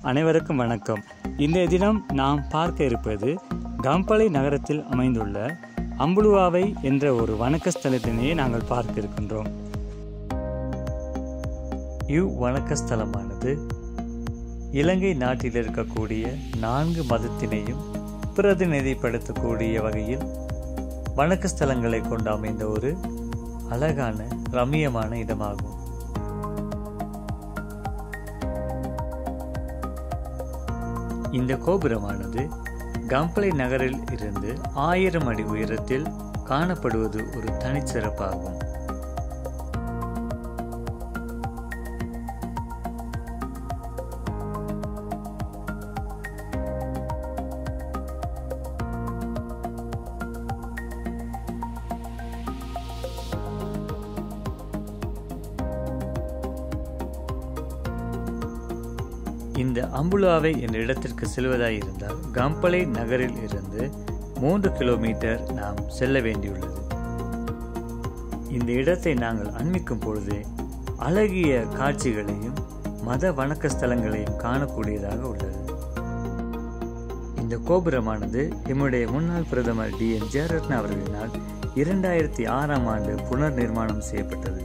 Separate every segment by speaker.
Speaker 1: அனைவருக்கும் வணக்கம். இன்றைய தினம் நாம் பார்க்க இருப்பது கம்பளை நகரத்தில் அமைந்துள்ள அம்புலுவாவை என்ற ஒரு வணக்க ஸ்தலத்தினையே நாங்கள் பார்க்க இருக்கின்றோம். வணக்க ஸ்தலமானது இலங்கை நாட்டில் இருக்கக்கூடிய 4 மதத்தினையும் பிரதிநிதிப்படுத்தக்கூடிய வகையில் வணக்க ஸ்தலங்களை கொண்டு அமைந்த ஒரு அழகான ரம்மியமான இடமாகும். இந்த கோபுரமானது கம்பளை நகரில் இருந்து 1000 அடி உயரத்தில் காணப்படுவது ஒரு தனிச்சிறப்பாகும். இந்த அம்புலுவாவை என்ற இடத்திற்கு செல்வதாயிருந்தால் கம்பளை நகரில் இருந்து 3 கிலோமீட்டர் நாம் செல்ல வேண்டியுள்ளது. இந்த இடத்தை நாங்கள் அண்மிக்கும் பொழுது அழகிய காட்சிகளையும் மத வணக்க ஸ்தலங்களையும் காணக்கூடியதாக உள்ளது. இந்த கோபுரமானது எம்முடைய முன்னாள் பிரதமர் DN ஜெயரத்ன அவர்களினால் 2006ஆம் ஆண்டு புனர் நிர்மாணம் செய்யப்பட்டது.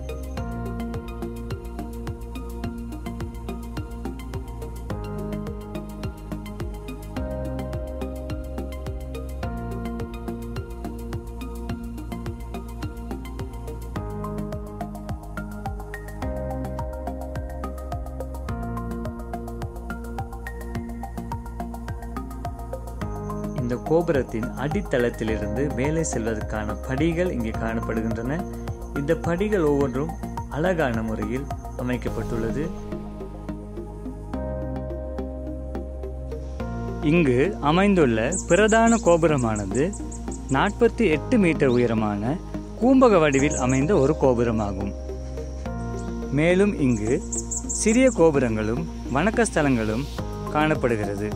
Speaker 1: இந்த கோபுரத்தின் அடித்தளத்திலிருந்து மேலே செல்வதற்கான படிகள் இங்கே காணப்படுகின்றன. இந்த படிகள் ஒவ்வொன்றும் அழகான முறையில் அமைக்கப்பட்டுள்ளது. இங்கு அமைந்துள்ள பிரதான கோபுரமானது 48 மீட்டர் உயரமான கூம்பக வடிவில் அமைந்த ஒரு கோபுரமாகும். மேலும் இங்கு சிறிய கோபுரங்களும் வணக்க ஸ்தலங்களும் காணப்படுகிறது.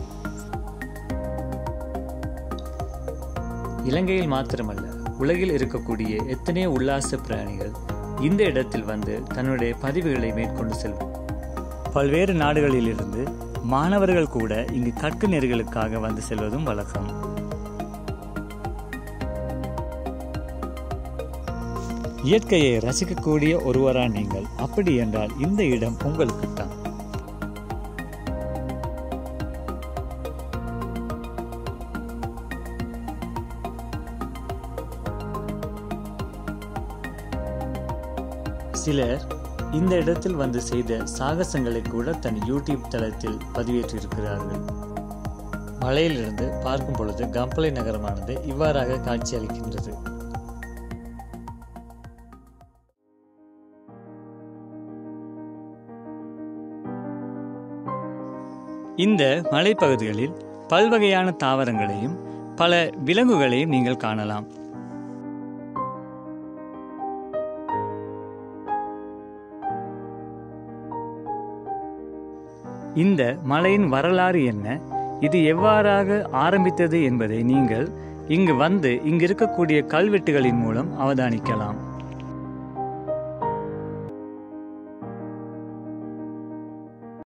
Speaker 1: இலங்கையில் மாத்திரமல்ல, உலகில் இருக்கக்கூடிய எத்தனையோ உல்லாச பிராணிகள் இந்த இடத்தில் வந்து தன்னுடைய பதிவுகளை மேற்கொண்டு செல்வோம். பல்வேறு நாடுகளில் இருந்து மாணவர்கள் கூட இங்கு கற்க நெறிகளுக்காக வந்து செல்வதும் வழக்கம். இயற்கையை ரசிக்கக்கூடிய ஒருவரா நீங்கள்? அப்படி என்றால் இந்த இடம் உங்களுக்குத்தான். சிலர் இந்த இடத்தில் வந்து செய்த சாகசங்களை கூட தன் யூடியூப் தளத்தில் பதிவேற்றிருக்கிறார்கள். மலையிலிருந்து பார்க்கும் பொழுது கம்பளை நகரமானது இவ்வாறாக காட்சியளிக்கின்றது. இந்த மலைப்பகுதிகளில் பல்வகையான தாவரங்களையும் பல விலங்குகளையும் நீங்கள் காணலாம். இந்த மலையின் வரலாறு என்ன, இது எவ்வாறாக ஆரம்பித்தது என்பதை நீங்கள் இங்கு வந்து இங்கு இருக்கக்கூடிய கல்வெட்டுகளின் மூலம் அவதானிக்கலாம்.